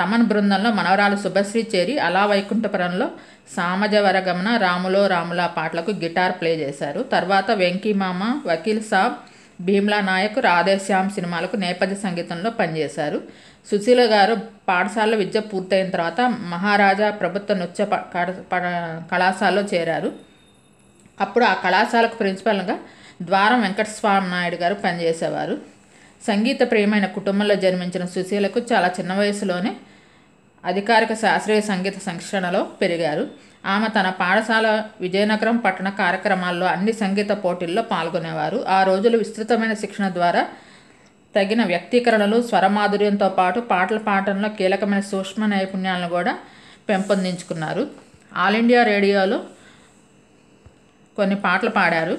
తమన్ బృందంలో మనవరాలు శుభశ్రీ చేరి అలా వైకుంఠపురంలో సామజవరగమన, రాములో రాముల పాటలకు గిటార్ ప్లే చేశారు. తర్వాత వెంకీమామ, వకీల్ సాబ్, భీమ్లా నాయక్, రాధేశ్యామ్ సినిమాలకు నేపథ్య సంగీతంలో పనిచేశారు. సుశీల గారు పాఠశాలలో విద్య పూర్తయిన తర్వాత మహారాజా ప్రభుత్వ నృత్య కళాశాలలో చేరారు. అప్పుడు ఆ కళాశాలకు ప్రిన్సిపల్గా ద్వారం వెంకటస్వామి నాయుడు గారు పనిచేసేవారు. సంగీత ప్రియమైన కుటుంబంలో జన్మించిన సుశీలకు చాలా చిన్న వయసులోనే అధికారిక శాస్త్రీయ సంగీత శిక్షణలో పెరిగారు. ఆమె తన పాఠశాల విజయనగరం పట్టణ కార్యక్రమాల్లో అన్ని సంగీత పోటీల్లో పాల్గొనేవారు. ఆ రోజులు విస్తృతమైన శిక్షణ ద్వారా తగిన వ్యక్తీకరణలు, స్వరమాధుర్యంతో పాటు పాటలు పాడటంలో కీలకమైన సూక్ష్మ నైపుణ్యాలను కూడా పెంపొందించుకున్నారు. ఆల్ ఇండియా రేడియోలో కొన్ని పాటలు పాడారు.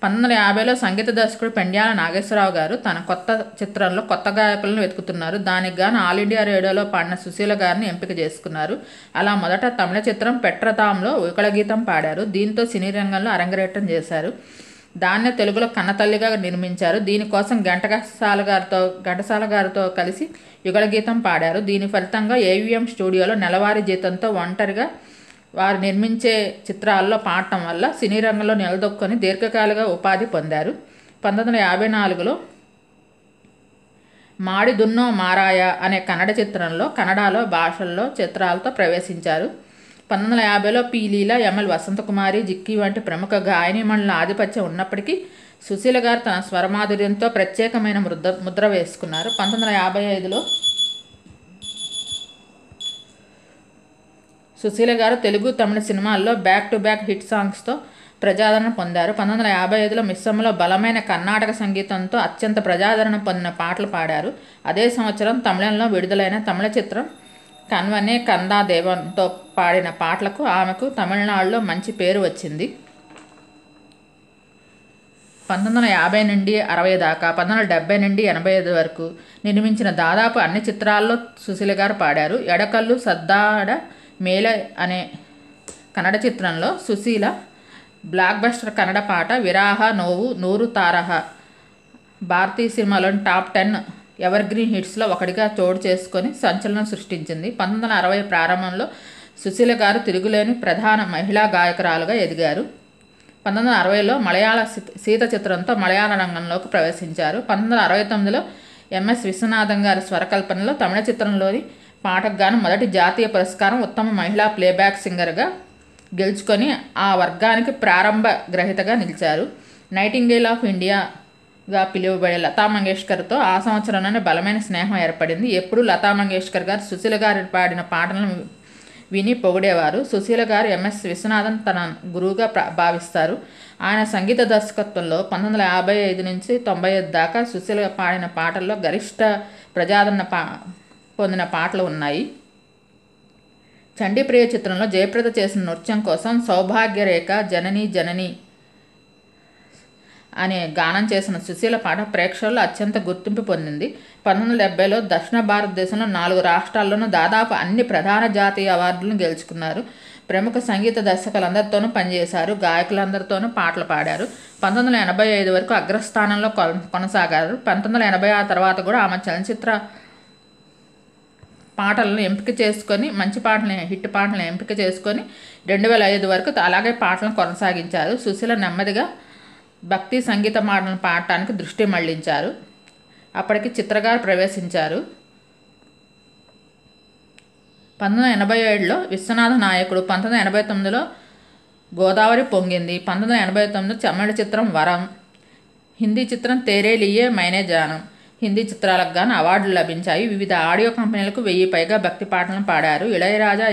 1950లో సంగీత దర్శకుడు పెండ్యాల నాగేశ్వరరావు గారు తన కొత్త చిత్రంలో కొత్త గాయకులను వెతుకుతున్నారు. దానికి గాను ఆల్ ఇండియా రేడియోలో పాడిన సుశీల గారిని ఎంపిక చేసుకున్నారు. అలా మొదట తమిళ చిత్రం పెట్రతాంలో యుగళ గీతం పాడారు. దీంతో సినీ రంగంలో అరంగేట్రం చేశారు. దాన్నే తెలుగులో కన్నతల్లిగా నిర్మించారు. దీనికోసం ఘంటసాల గారితో కలిసి యుగళ గీతం పాడారు. దీని ఫలితంగా ఏవిఎం స్టూడియోలో నెలవారీ జీతంతో ఒంటరిగా వారు నిర్మించే చిత్రాల్లో పాడటం వల్ల సినీ రంగంలో నిలదొక్కుని దీర్ఘకాలిక ఉపాధి పొందారు. 1954లో మాడి దున్నో మారాయ అనే కన్నడ చిత్రంలో కన్నడలో భాషల్లో చిత్రాలతో ప్రవేశించారు. 1950లో పి లీల, ఎంఎల్ వసంతకుమారి, జిక్కి వంటి ప్రముఖ గాయనీమణుల ఆధిపత్యం ఉన్నప్పటికీ సుశీల గారు తన స్వరమాధుర్యంతో ప్రత్యేకమైన ముద్ర వేసుకున్నారు. 1955లో సుశీల గారు తెలుగు, తమిళ సినిమాల్లో బ్యాక్ టు బ్యాక్ హిట్ సాంగ్స్తో ప్రజాదరణ పొందారు. 1955లో మిస్సమ్మలో బలమైన కర్ణాటక సంగీతంతో అత్యంత ప్రజాదరణ పొందిన పాటలు పాడారు. అదే సంవత్సరం తమిళంలో విడుదలైన తమిళ చిత్రం కన్వనే కందా దేవంతో పాడిన పాటలకు ఆమెకు తమిళనాడులో మంచి పేరు వచ్చింది. 1950 నుండి 60 దాకా 1970 నుండి 85 వరకు నిర్మించిన దాదాపు అన్ని చిత్రాల్లో సుశీల గారు పాడారు. ఎడకల్లు సద్దాడ మేల అనే కన్నడ చిత్రంలో సుశీల బ్లాక్ బస్టర్ కన్నడ పాట విరాహ నోవు నూరు తారహ భారతీయ సినిమాలోని టాప్ 10 ఎవర్ గ్రీన్ హిట్స్లో ఒకటిగా చోటు చేసుకొని సంచలనం సృష్టించింది. 1960 ప్రారంభంలో సుశీల గారు తిరుగులేని ప్రధాన మహిళా గాయకురాలుగా ఎదిగారు. 1960లో మలయాళ సీత చిత్రంతో మలయాళ రంగంలోకి ప్రవేశించారు. 1969లో ఎంఎస్ విశ్వనాథం గారి స్వరకల్పనలో తమిళ చిత్రంలోని పాటకు గాను మొదటి జాతీయ పురస్కారం ఉత్తమ మహిళా ప్లేబ్యాక్ సింగర్గా గెలుచుకొని ఆ వర్గానికి ప్రారంభ గ్రహీతగా నిలిచారు. నైటింగేల్ ఆఫ్ ఇండియాగా పిలువబడే లతా మంగేష్కర్తో ఆ సంవత్సరంలోనే బలమైన స్నేహం ఏర్పడింది. ఎప్పుడూ లతా మంగేష్కర్ గారు సుశీల గారు పాడిన పాటలను విని పొగిడేవారు. సుశీల గారు ఎంఎస్ విశ్వనాథన్ తన గురువుగా భావిస్తారు. ఆయన సంగీత దర్శకత్వంలో 1955 నుంచి 95 దాకా సుశీల పాడిన పాటల్లో గరిష్ట ప్రజాదరణ పొందిన పాటలు ఉన్నాయి. చండీప్రియ చిత్రంలో జయప్రద చేసిన నృత్యం కోసం సౌభాగ్యరేఖ జనని జనని అనే గానం చేసిన సుశీల పాట ప్రేక్షకుల్లో అత్యంత గుర్తింపు పొందింది. 1970లో దక్షిణ భారతదేశంలో 4 రాష్ట్రాల్లోనూ దాదాపు అన్ని ప్రధాన జాతీయ అవార్డులను గెలుచుకున్నారు. ప్రముఖ సంగీత దర్శకులందరితోనూ పనిచేశారు. గాయకులందరితోనూ పాటలు పాడారు. 1985 వరకు అగ్రస్థానంలో కొనసాగారు. 1986 తర్వాత కూడా ఆమె చలనచిత్ర పాటలను ఎంపిక చేసుకొని హిట్ పాటలను ఎంపిక చేసుకొని 2005 వరకు అలాగే పాటలను కొనసాగించారు. సుశీల నెమ్మదిగా భక్తి సంగీత పాటలను పాడటానికి దృష్టి మళ్లించారు. అప్పటికి చిత్రగారు ప్రవేశించారు. 1987లో విశ్వనాథ నాయకుడు, 1989లో గోదావరి పొంగింది, 1989 తమిళ చిత్రం వరం, హిందీ చిత్రం తేరే లియే మైనే జానం హిందీ చిత్రాలకు గాను అవార్డులు లభించాయి. వివిధ ఆడియో కంపెనీలకు 1000 పైగా భక్తి పాటలను పాడారు. ఇళయరాజా,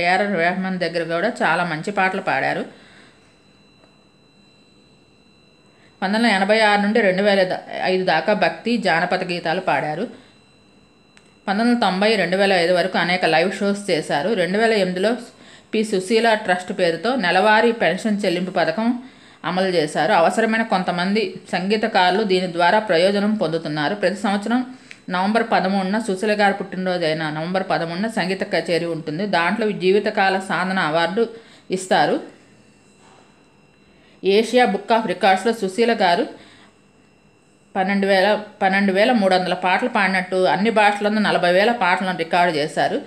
ఏఆర్ రెహమాన్ దగ్గర కూడా చాలా మంచి పాటలు పాడారు. 1986 నుండి 2005 దాకా భక్తి, జానపద గీతాలు పాడారు. 1990, 2005 వరకు అనేక లైవ్ షోస్ చేశారు. 2008లో పి సుశీల ట్రస్ట్ పేరుతో నెలవారీ పెన్షన్ చెల్లింపు పథకం అమలు చేశారు. అవసరమైన కొంతమంది సంగీతకారులు దీని ద్వారా ప్రయోజనం పొందుతున్నారు. ప్రతి సంవత్సరం నవంబర్ 13న సుశీల గారి పుట్టినరోజు అయిన నవంబర్ 13న సంగీత కచేరీ ఉంటుంది. దాంట్లో జీవితకాల సాధన అవార్డు ఇస్తారు. ఏషియా బుక్ ఆఫ్ రికార్డ్స్లో సుశీల గారు 12,300 పాటలు పాడినట్టు అన్ని భాషలందు 40,000 పాటలను రికార్డు చేశారు.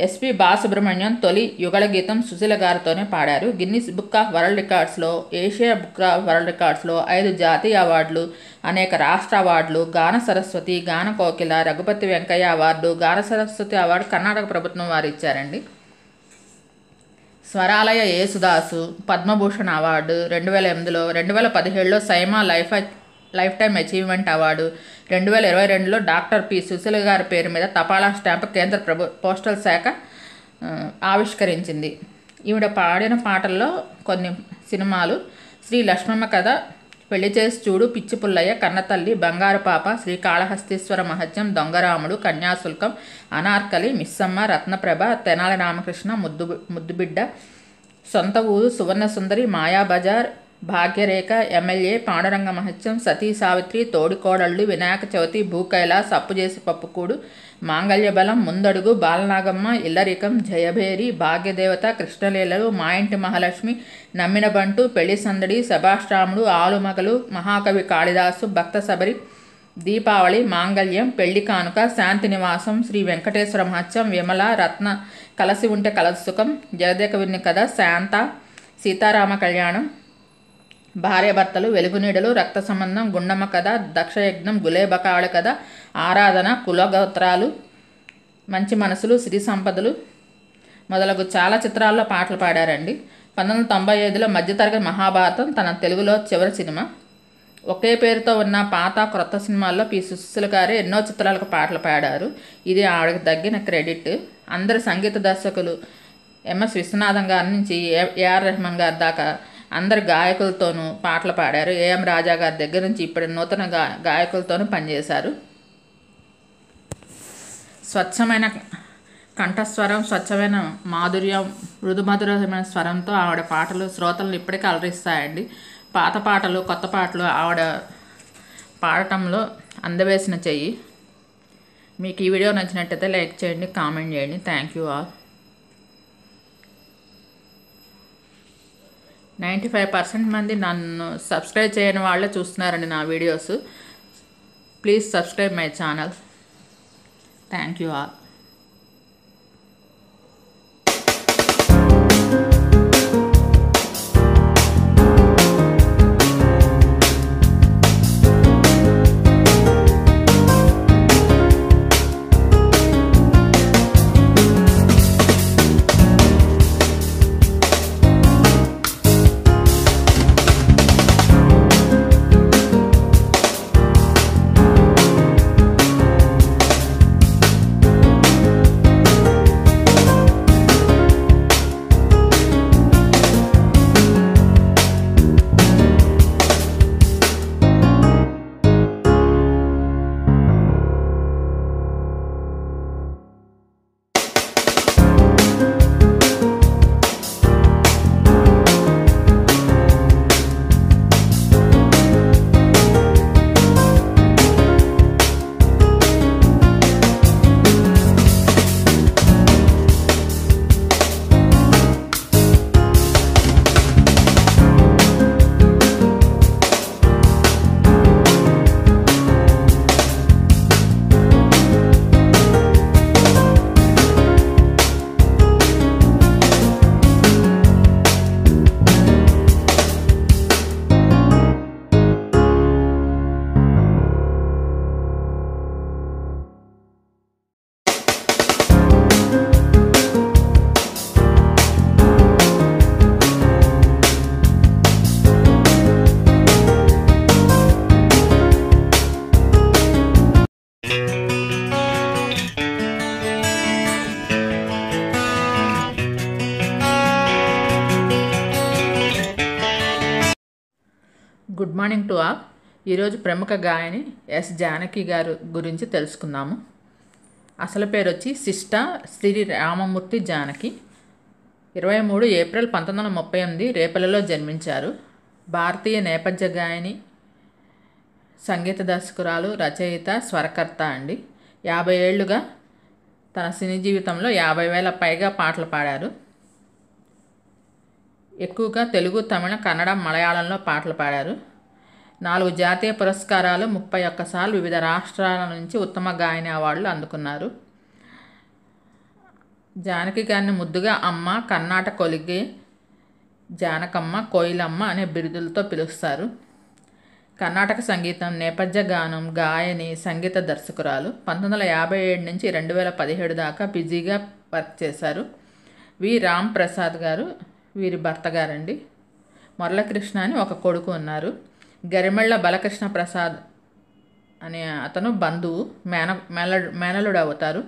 ఎస్పి బాలసుబ్రహ్మణ్యం తొలి యుగళ గీతం సుశీల గారితోనే పాడారు. గిన్నిస్ బుక్ ఆఫ్ వరల్డ్ రికార్డ్స్లో, ఏషియా బుక్ ఆఫ్ వరల్డ్ రికార్డ్స్లో 5 జాతీయ అవార్డులు, అనేక రాష్ట్ర అవార్డులు, గాన సరస్వతి, గాన కోకిల, రఘుపతి వెంకయ్య అవార్డు, గాన సరస్వతి అవార్డు కర్ణాటక ప్రభుత్వం వారు ఇచ్చారండి. స్వరాలయ యేసుదాసు పద్మభూషణ్ అవార్డు 2008లో, 2017లో SIIMA lifetime achievement award, 2022లో డాక్టర్ పి సుశీల గారి పేరు మీద తపాలా స్టాంపు కేంద్ర పోస్టల్ శాఖ ఆవిష్కరించింది. ఈవిడ పాడిన పాటల్లో కొన్ని సినిమాలు: శ్రీ లక్ష్మమ్మ కథ, పెళ్లి చేసి చూడు, పిచ్చి పుల్లయ్య, కన్నతల్లి, బంగారు పాప, శ్రీకాళహస్తీశ్వర మహత్యం, దొంగరాముడు, కన్యాశుల్కం, అనార్కలి, మిస్సమ్మ, రత్నప్రభ, తెనాలి రామకృష్ణ, ముద్దుబిడ్డ, సొంత ఊరు, సువర్ణ సుందరి, మాయాబజార్, భాగ్యరేఖ, ఎమ్మెల్యే, పాండురంగ మహత్యం, సతీ సావిత్రి, తోడికోడళ్ళు, వినాయక చవితి, భూకైలాస్, అప్పుచేసి పప్పుకూడు, మాంగళ్యబలం, ముందడుగు, బాలనాగమ్మ, ఇల్లరికం, జయభేరి, భాగ్యదేవత, కృష్ణలీలలు, మా ఇంటి మహాలక్ష్మి, నమ్మిన బంటు, పెళ్లి సందడి, సభాష్ట్రాముడు, ఆలుమగలు, మహాకవి కాళిదాసు, భక్త శబరి, దీపావళి, మాంగళ్యం, పెళ్లి కానుక, శాంతి నివాసం, శ్రీ వెంకటేశ్వర మహత్యం, విమల, రత్న, కలసి ఉంటే కలసి సుఖం, జగదేక విన్ని కథ, శాంత, సీతారామ కళ్యాణం, భార్యాభర్తలు, వెలుగునీడలు, రక్త సంబంధం, గుండమ్మ కథ, దక్షయజ్ఞం, గులేబకాళి కథ, ఆరాధన, కులగోత్రాలు, మంచి మనసులు, సిరి సంపదలు మొదలగు చాలా చిత్రాల్లో పాటలు పాడారండి. 1995లో మధ్యతరగతి మహాభారతం తన తెలుగులో చివరి సినిమా. ఒకే పేరుతో ఉన్న పాత క్రొత్త సినిమాల్లో పి. సుశీల గారే ఎన్నో చిత్రాలకు పాటలు పాడారు. ఇది ఆవిడకి తగ్గిన క్రెడిట్. అందరు సంగీత దర్శకులు ఎంఎస్ విశ్వనాథం గారి నుంచి ఏఆర్ రెహమాన్ గారి దాకా అందరు గాయకులతోనూ పాటలు పాడారు. ఏఎం రాజా గారి దగ్గర నుంచి ఇప్పటి నూతన గాయకులతోనూ పనిచేశారు. స్వచ్ఛమైన కంఠస్వరం, స్వచ్ఛమైన మాధుర్యం, మృదుమధురమైన స్వరంతో ఆవిడ పాటలు శ్రోతలను ఇప్పటికీ అలరిస్తాయండి. పాత పాటలు, కొత్త పాటలు ఆవిడ పాడటంలో అందవేసిన చెయ్యి. మీకు ఈ వీడియో నచ్చినట్టయితే లైక్ చేయండి, కామెంట్ చేయండి. Thank you all. 95% మంది నన్ను సబ్స్క్రైబ్ చేయని వాళ్ళే చూస్తున్నారండి నా videos. Please subscribe my channel. Thank you all. Good morning to all. ఈరోజు ప్రముఖ గాయని ఎస్ జానకి గారు గురించి తెలుసుకుందాము. అసలు పేరు వచ్చి సిస్టా శ్రీ రామమూర్తి జానకి. 23 ఏప్రిల్ 1938 రేపల్లిలో జన్మించారు. భారతీయ నేపథ్య గాయని, సంగీత దర్శకురాలు, రచయిత, స్వరకర్త అండి. 50 ఏళ్లుగా తన సినీ జీవితంలో 50,000 పైగా పాటలు పాడారు. ఎక్కువగా తెలుగు, తమిళ, కన్నడ, మలయాళంలో పాటలు పాడారు. 4 జాతీయ పురస్కారాలు, 31 సార్లు వివిధ రాష్ట్రాల నుంచి ఉత్తమ గాయని అవార్డులు అందుకున్నారు. జానకి గారిని ముద్దుగా అమ్మ, కర్ణాటక కొలిగే, జానకమ్మ, కోయిలమ్మ అనే బిరుదులతో పిలుస్తారు. కర్ణాటక సంగీతం, నేపథ్య గానం, గాయని, సంగీత దర్శకురాలు. 1957 నుంచి 2017 దాకా బిజీగా వర్క్ చేశారు. వి రామ్ ప్రసాద్ గారు వీరి భర్త గారండి. మురళకృష్ణ అని ఒక కొడుకు ఉన్నారు. గరిమెళ్ళ బలకృష్ణ ప్రసాద్ అనే అతను బంధువు, మేనలుడు అవుతారు.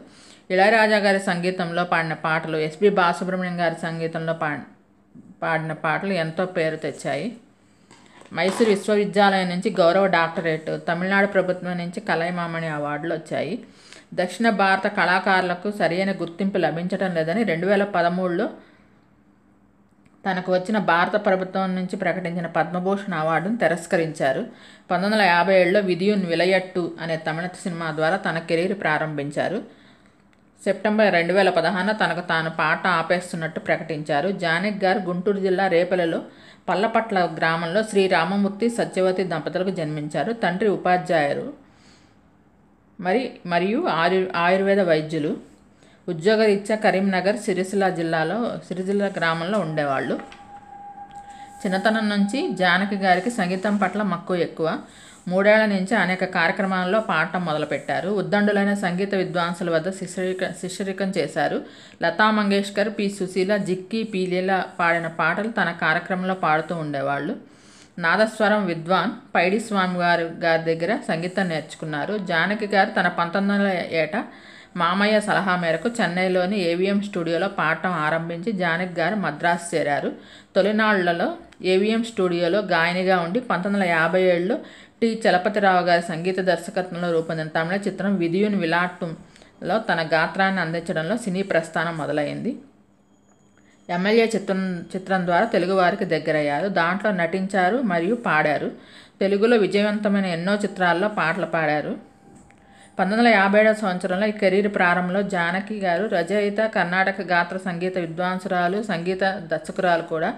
ఇళయరాజా గారి సంగీతంలో పాడిన పాటలు, ఎస్పి బాలసుబ్రహ్మణ్యం గారి సంగీతంలో పాడిన పాటలు ఎంతో పేరు తెచ్చాయి. మైసూరు విశ్వవిద్యాలయం నుంచి గౌరవ డాక్టరేట్, తమిళనాడు ప్రభుత్వం నుంచి కలైమామణి అవార్డులు వచ్చాయి. దక్షిణ భారత కళాకారులకు సరైన గుర్తింపు లభించడం లేదని 2013లో తనకు వచ్చిన భారత ప్రభుత్వం నుంచి ప్రకటించిన పద్మభూషణ్ అవార్డును తిరస్కరించారు. 1957లో విధియున్ విలయట్టు అనే తమిళ సినిమా ద్వారా తన కెరీర్ ప్రారంభించారు. సెప్టెంబర్ 2016 తనకు తాను పాట ఆపేస్తున్నట్టు ప్రకటించారు. జానకి గారు గుంటూరు జిల్లా రేపల్లెలో పల్లపట్ల గ్రామంలో శ్రీ రామమూర్తి సత్యవతి దంపతులకు జన్మించారు. తండ్రి ఉపాధ్యాయులు మరియు ఆయుర్వేద వైద్యులు. ఉద్యోగరీత్యా కరీంనగర్, సిరిసిల్ల గ్రామంలో ఉండేవాళ్ళు. చిన్నతనం నుంచి జానకి గారికి సంగీతం పట్ల మక్కువ ఎక్కువ. 3 ఏళ్ల నుంచి అనేక కార్యక్రమాల్లో పాడటం మొదలుపెట్టారు. ఉద్దండులైన సంగీత విద్వాంసుల వద్ద శిష్యరికం చేశారు. లతా మంగేష్కర్, పి. సుశీల, జిక్కి, పి. లీల పాడిన పాటలు తన కార్యక్రమంలో పాడుతూ ఉండేవాళ్ళు. నాదస్వరం విద్వాన్ పైడి స్వామి గారి దగ్గర సంగీతం నేర్చుకున్నారు. జానకి గారు తన 19వ ఏట మామయ్య సలహా మేరకు చెన్నైలోని ఏవిఎం స్టూడియోలో పాడటం ఆరంభించి జానకి గారు మద్రాసు చేరారు. తొలినాళ్లలో ఏవిఎం స్టూడియోలో గాయనిగా ఉండి 1957లో టి. చలపతిరావు గారి సంగీత దర్శకత్వంలో రూపొందిన తమిళ చిత్రం విధియున్ విలాట్టులో తన గాత్రాన్ని అందించడంలో సినీ ప్రస్థానం మొదలైంది. ఎమ్మెల్యే చిత్రం ద్వారా తెలుగువారికి దగ్గరయ్యారు. దాంట్లో నటించారు మరియు పాడారు. తెలుగులో విజయవంతమైన ఎన్నో చిత్రాల్లో పాటలు పాడారు. 1957వ సంవత్సరంలో ఈ కెరీర్ ప్రారంభంలో జానకి గారు రచయిత, కర్ణాటక గాత్ర సంగీత విద్వాంసురాలు, సంగీత దర్శకురాలు కూడా.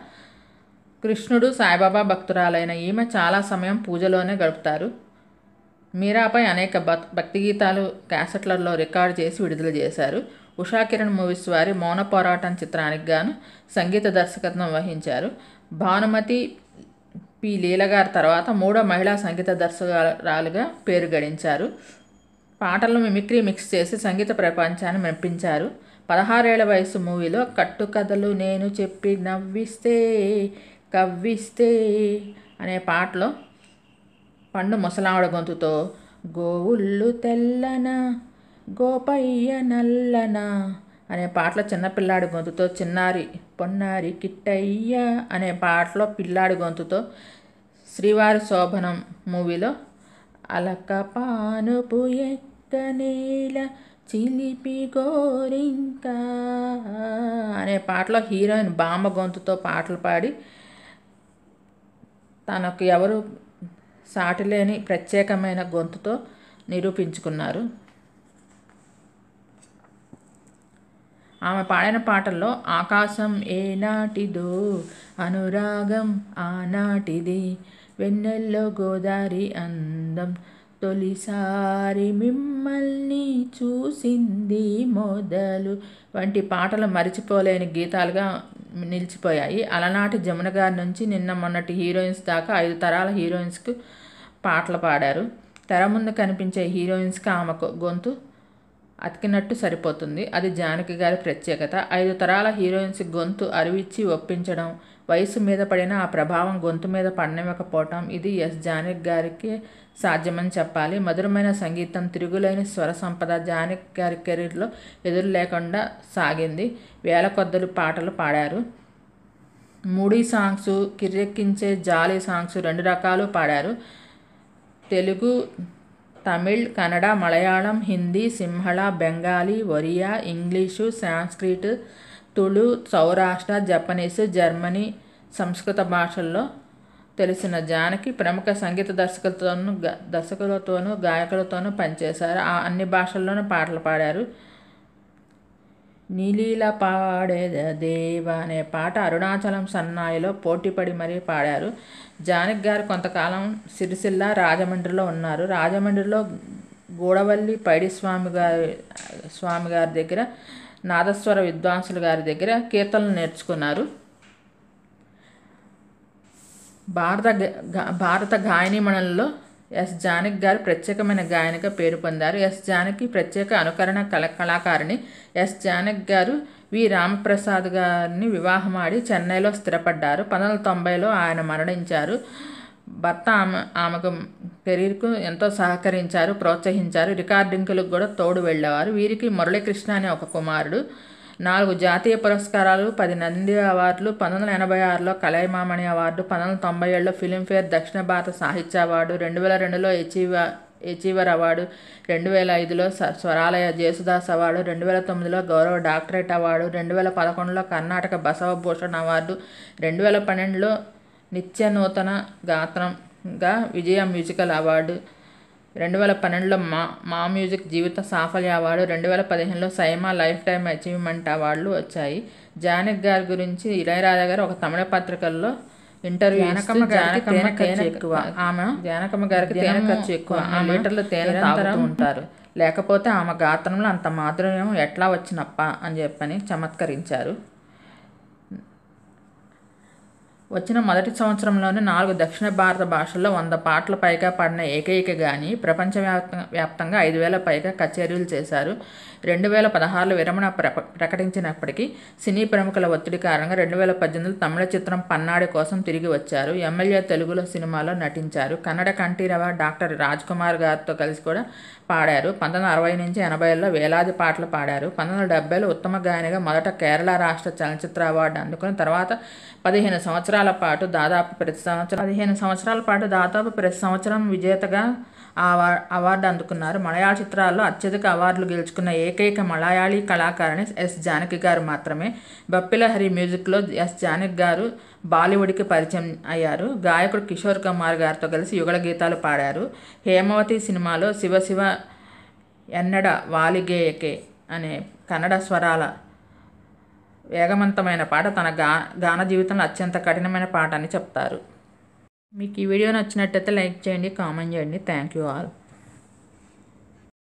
కృష్ణుడు, సాయిబాబా భక్తురాలైన ఈమె చాలా సమయం పూజలోనే గడుపుతారు. మీరాపై అనేక భక్తి గీతాలు క్యాసెట్లలో రికార్డు చేసి విడుదల చేశారు. ఉషా కిరణ్ మూవీస్ వారి మౌన పోరాటం చిత్రానికి గాను సంగీత దర్శకత్వం వహించారు. భానుమతి పి. లీల గారి తర్వాత 3వ మహిళా సంగీత దర్శకురాలుగా పేరు గడించారు. పాటలను మిమిక్రీ మిక్స్ చేసి సంగీత ప్రపంచాన్ని మెప్పించారు. 16 ఏళ్ల వయసు మూవీలో కట్టుకథలు నేను చెప్పి నవ్విస్తే కవ్విస్తే అనే పాటలో పండు ముసలావిడ గొంతుతో గోవుళ్ళు తెల్లన గోపయ్య నల్లన అనే పాటలో చిన్నపిల్లాడి గొంతుతో చిన్నారి పొన్నారి కిట్టయ్య అనే పాటలో పిల్లాడి గొంతుతో శ్రీవారి శోభనం మూవీలో అలక పానుపు ఎక్కనేల చిలిపి గోరింక అనే పాటలో హీరోయిన్ బామ్మ గొంతుతో పాటలు పాడి తనకు ఎవరు సాటిలేని ప్రత్యేకమైన గొంతుతో నిరూపించుకున్నారు. ఆమె పాడిన పాటల్లో ఆకాశం ఏనాటిదో అనురాగం ఆనాటిది, వెన్నెల్లో గోదారి అందం, తొలిసారి మిమ్మల్ని చూసింది మొదలు వంటి పాటలు మరిచిపోలేని గీతాలుగా నిలిచిపోయాయి. అలనాటి జమున గారి నుంచి నిన్న మొన్నటి హీరోయిన్స్ దాకా 5 తరాల హీరోయిన్స్కు పాటలు పాడారు. తెర ముందు కనిపించే హీరోయిన్స్కి ఆమె గొంతు అతికినట్టు సరిపోతుంది. అది జానకి గారి ప్రత్యేకత. 5 తరాల హీరోయిన్స్ గొంతు అరివిచ్చి ఒప్పించడం, వయసు మీద పడిన ఆ ప్రభావం గొంతు మీద పడనివ్వకపోవటం ఇది ఎస్. జానకి గారికి సాధ్యమని చెప్పాలి. మధురమైన సంగీతం, తిరుగులేని స్వర సంపద జానకి గారి కెరీర్లో ఎదురు లేకుండా సాగింది. వేల కొద్దలు పాటలు పాడారు. మూడీ సాంగ్స్, కిర్రెక్కించే జాలీ సాంగ్స్ 2 రకాలు పాడారు. Telugu, Tamil, Kannada, Malayalam, Hindi, Sinhala, Bengali, Oriya, English, Sanskrit, Tulu, Saurashtra, Japanese, Germany, సంస్కృత భాషల్లో తెలిసిన జానకి ప్రముఖ సంగీత దర్శకులతోనూ గాయకులతోనూ పనిచేశారు. అన్ని భాషల్లోనూ పాటలు పాడారు. నీలీల పాడేద దేవ అనే పాట అరుణాచలం సన్నాయిలో పోటీపడి మరీ పాడారు. జానకి గారు కొంతకాలం సిరిసిల్ల, రాజమండ్రిలో ఉన్నారు. రాజమండ్రిలో గూడవల్లి పైడి స్వామి గారి దగ్గర, నాదస్వర విద్వాంసుల గారి దగ్గర కీర్తనలు నేర్చుకున్నారు. భారత గాయనీమణులలో ఎస్. జానకి గారు ప్రత్యేకమైన గాయనిగా పేరు పొందారు. ఎస్. జానకి ప్రత్యేక అనుకరణ కళాకారిణి. ఎస్. జానకి గారు వి. రామప్రసాద్ గారిని వివాహమాడి చెన్నైలో స్థిరపడ్డారు. 1990లో ఆయన మరణించారు. భర్త ఆమెకు కెరీర్కు ఎంతో సహకరించారు, ప్రోత్సహించారు. రికార్డింగ్లకు కూడా తోడు వెళ్ళేవారు. వీరికి మురళీకృష్ణ అనే ఒక కుమారుడు. 4 జాతీయ పురస్కారాలు, 10 నంది అవార్డులు, 1986లో కలైమామణి అవార్డు, 1997లో ఫిలింఫేర్ దక్షిణ భారత సాహిత్య అవార్డు, 2002లో అచీవర్ అవార్డు, 2005లో స్వరాలయ జేసుదాస్ అవార్డు, 2009లో గౌరవ డాక్టరేట్ అవార్డు, 2011లో కర్ణాటక బసవభూషణ్ అవార్డు, 2012లో నిత్య నూతన గాత్రంగా విజయ మ్యూజికల్ అవార్డు, 2012లో మా మ్యూజిక్ జీవిత సాఫల్య అవార్డు, 2015లో సైమా లైఫ్ టైమ్ అచీవ్మెంట్ అవార్డులు వచ్చాయి. జానకి గారి గురించి ఇళయరాజా గారు ఒక తమిళ పత్రికల్లో ఇంటర్వ్యూ జానకమ్మ గారికి తేనె ఖర్చు ఎక్కువ, ఆమె లీటర్లు తేనె తాగుతూ ఉంటారు, లేకపోతే ఆమె గాత్రంలో అంత మాధుర్యం ఎట్లా వచ్చినప్ప అని చెప్పని చమత్కరించారు. వచ్చిన మొదటి సంవత్సరంలోనే 4 దక్షిణ భారత భాషల్లో 100 పాటలు పైగా పాడిన ఏకైక గాని, ప్రపంచవ్యాప్తంగా 5,000 పైగా కచేరీలు చేశారు. 2016లో విరమణ ప్రకటించినప్పటికీ సినీ ప్రముఖుల ఒత్తిడి కారణంగా 2018లో తమిళ చిత్రం పన్నాడి కోసం తిరిగి వచ్చారు. ఎమ్మెల్యే తెలుగులో సినిమాలో నటించారు. కన్నడ కంఠీరవ డాక్టర్ రాజ్ కుమార్ గారితో కలిసి కూడా పాడారు. 1960 నుంచి 80ల్లో వేలాది పాటలు పాడారు. 1970లో ఉత్తమ గాయనిగా మొదట కేరళ రాష్ట్ర చలనచిత్ర అవార్డు అందుకుని తర్వాత 15 సంవత్సరాల పాటు దాదాపు ప్రతి సంవత్సరం విజేతగా అవార్డు అందుకున్నారు. మలయాళ చిత్రాల్లో అత్యధిక అవార్డులు గెలుచుకున్న ఏకైక మలయాళీ కళాకారిణి ఎస్ జానకి గారు మాత్రమే. బప్పిల హరి మ్యూజిక్లో ఎస్ జానకి గారు బాలీవుడ్కి పరిచయం అయ్యారు. గాయకుడు కిషోర్ కుమార్ గారితో కలిసి యుగళ గీతాలు పాడారు. హేమవతి సినిమాలో శివ శివ ఎన్నడ వాలిగేయకే అనే కన్నడ స్వరాల వేగవంతమైన పాట తన గాన జీవితంలో అత్యంత కఠినమైన పాట అని చెప్తారు. మీకు ఈ వీడియో నచ్చినట్టయితే లైక్ చేయండి, కామెంట్ చేయండి. Thank you all.